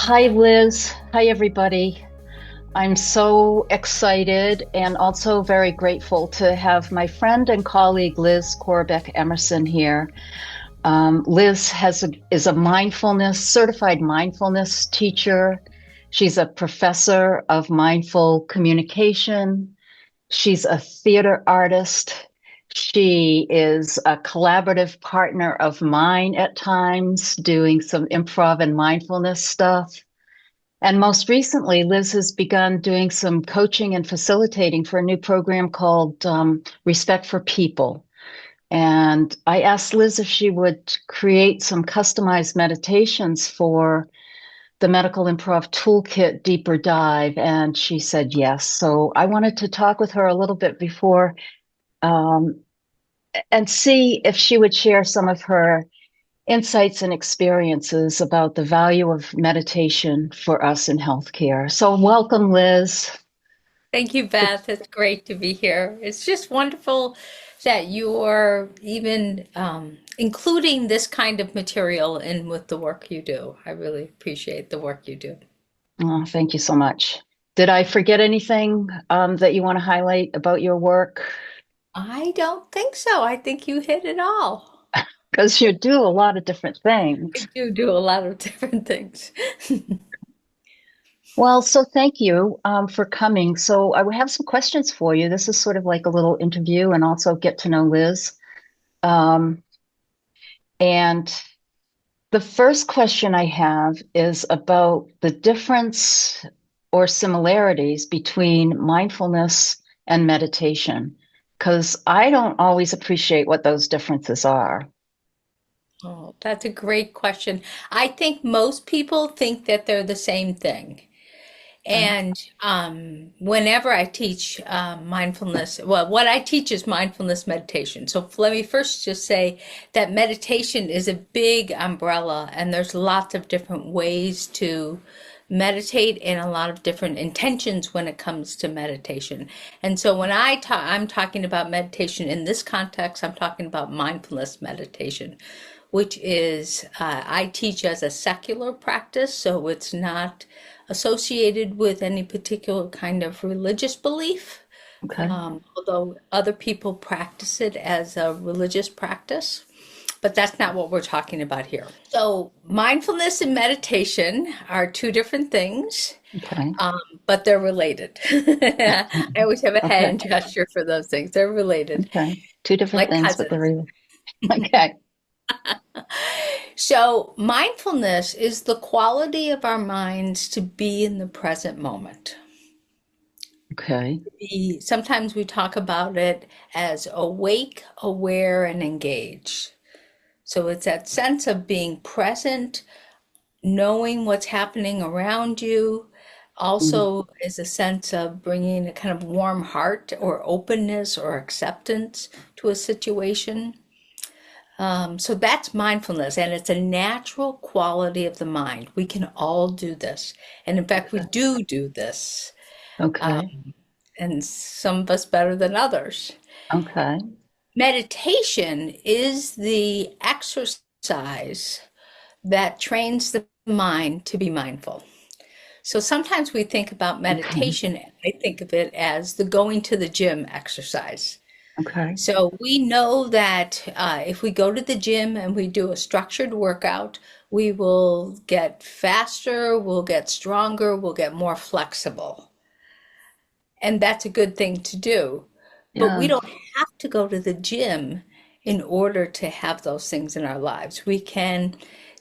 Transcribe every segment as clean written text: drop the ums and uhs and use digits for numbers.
Hi, Liz. Hi, everybody. I'm so excited and also very grateful to have my friend and colleague Liz Korabek-Emerson here. Liz is a certified mindfulness teacher. She's a professor of mindful communication. She's a theater artist. She is a collaborative partner of mine at times, doing some improv and mindfulness stuff. And most recently, Liz has begun doing some coaching and facilitating for a new program called Respect for People. And I asked Liz if she would create some customized meditations for the Medical Improv Toolkit Deeper Dive. And she said yes. So I wanted to talk with her a little bit before um, and see if she would share some of her insights and experiences about the value of meditation for us in healthcare. So welcome, Liz. Thank you, Beth. It's great to be here. It's just wonderful that you're even including this kind of material in with the work you do. I really appreciate the work you do. Oh, thank you so much. Did I forget anything that you want to highlight about your work? I don't think so. I think you hit it all. Because you do a lot of different things. I do a lot of different things. Well, so thank you for coming. So I would have some questions for you. This is sort of like a little interview and also get to know Liz. Um, and The first question I have is about the difference or similarities between mindfulness and meditation, because I don't always appreciate what those differences are. Oh, that's a great question. I think most people think that they're the same thing. Okay. And whenever I teach mindfulness, well, what I teach is mindfulness meditation. So let me first just say that meditation is a big umbrella, and there's lots of different ways to meditate and a lot of different intentions when it comes to meditation. And so when I'm talking about meditation in this context, I'm talking about mindfulness meditation, which is I teach as a secular practice, so it's not associated with any particular kind of religious belief, Okay. although other people practice it as a religious practice. But that's not what we're talking about here. So, mindfulness and meditation are two different things, Okay. but they're related. I always have a Okay. hand gesture for those things. They're related, Okay. Two different like things, but they're cousins. really okay. So, mindfulness is the quality of our minds to be in the present moment. Okay. Sometimes we talk about it as awake, aware, and engaged. So it's that sense of being present, knowing what's happening around you. Mhm. Also is a sense of bringing a kind of warm heart or openness or acceptance to a situation. So that's mindfulness, and it's a natural quality of the mind. We can all do this. And in fact, we do this, Okay. and some of us better than others. Okay. Meditation is the exercise that trains the mind to be mindful. So sometimes we think about Okay. meditation, I think of it as the going to the gym exercise. Okay. So we know that if we go to the gym and we do a structured workout, we will get faster, we'll get stronger, we'll get more flexible. And that's a good thing to do. But we Yeah. don't have to go to the gym in order to have those things in our lives. We can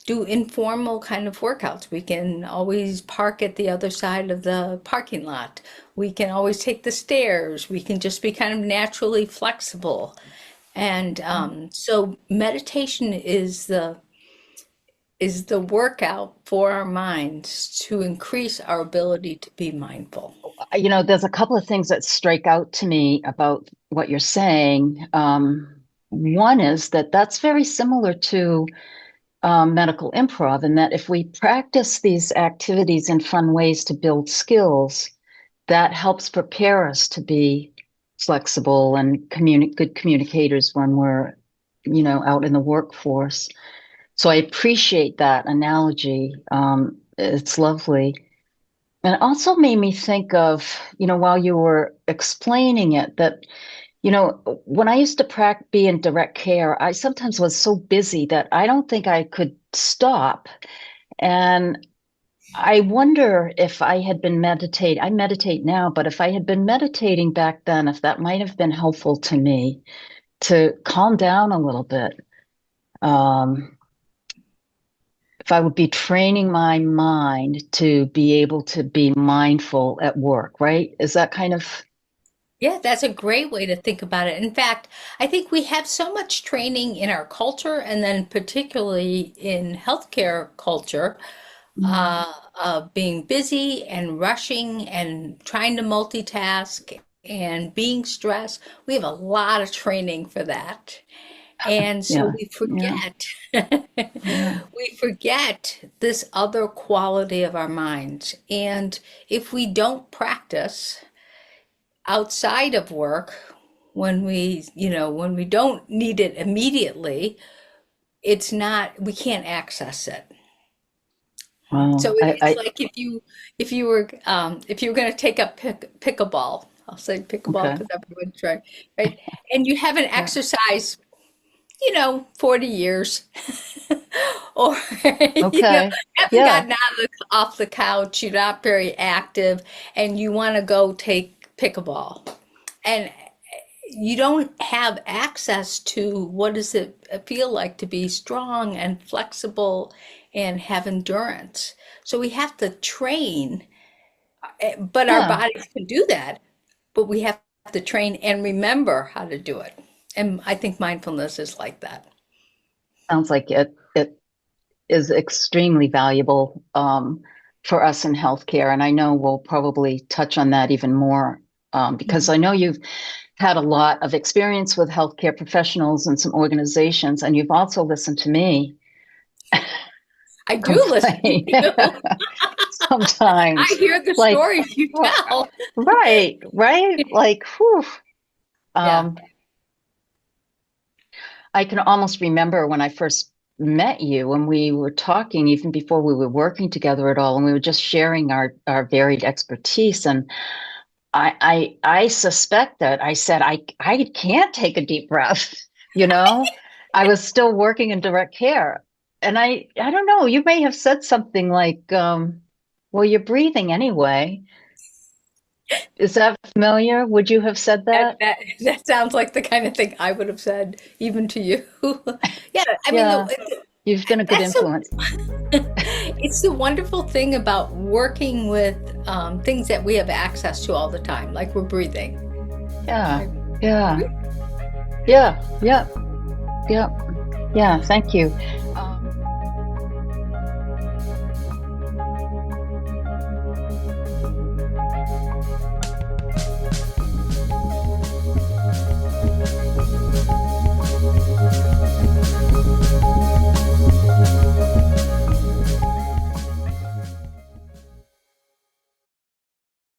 do informal kind of workouts. We can always park at the other side of the parking lot. We can always take the stairs. We can just be kind of naturally flexible. And so meditation is the workout for our minds to increase our ability to be mindful. There's a couple of things that strike out to me about what you're saying. One is that that's very similar to medical improv, in that if we practice these activities in fun ways to build skills, that helps prepare us to be flexible and good communicators when we're, out in the workforce. So I appreciate that analogy. It's lovely. And it also made me think of, while you were explaining it, that, when I used to be in direct care, I sometimes was so busy that I don't think I could stop. And I wonder if I had been I meditate now, but if I had been meditating back then, if that might have been helpful to me to calm down a little bit. Um, if I would be training my mind to be able to be mindful at work, right? Is that kind of, Yeah, that's a great way to think about it. In fact, I think we have so much training in our culture, and then particularly in healthcare culture, being busy and rushing and trying to multitask and being stressed. We have a lot of training for that. And so yeah, we yeah, forget, yeah, we forget this other quality of our minds. And if we don't practice outside of work, when we don't need it immediately, we can't access it. So wow. it's like if you were going to take up pickleball, I'll say pickleball Okay, because everyone's right? And you haven't yeah, exercised, 40 years, or okay, haven't yeah, gotten off the couch, you're not very active, and you want to go take pickleball, and you don't have access to what does it feel like to be strong and flexible and have endurance. So we have to train, but our yeah. bodies can do that, but we have to train and remember how to do it. And I think mindfulness is like that. Sounds like it is extremely valuable for us in healthcare. And I know we'll probably touch on that even more because I know you've had a lot of experience with healthcare professionals and some organizations, and you've also listened to me I do listen to complain you. I sometimes. hear the Like, stories you tell. right, right. Like, whew. Yeah. Um, I can almost remember when I first met you and we were talking even before we were working together at all, and we were just sharing our varied expertise. And I suspect that I said I can't take a deep breath, you know. I was still working in direct care. And I don't know, you may have said something like, well, you're breathing anyway. Is that familiar? Would you have said That, that? that that sounds like the kind of thing I would have said even to you. Yeah, I mean, Yeah, you've been a good that's influence. it's the wonderful thing about working with things that we have access to all the time, like we're breathing. Yeah, Right? yeah, yeah, yeah, yeah, yeah. Thank you.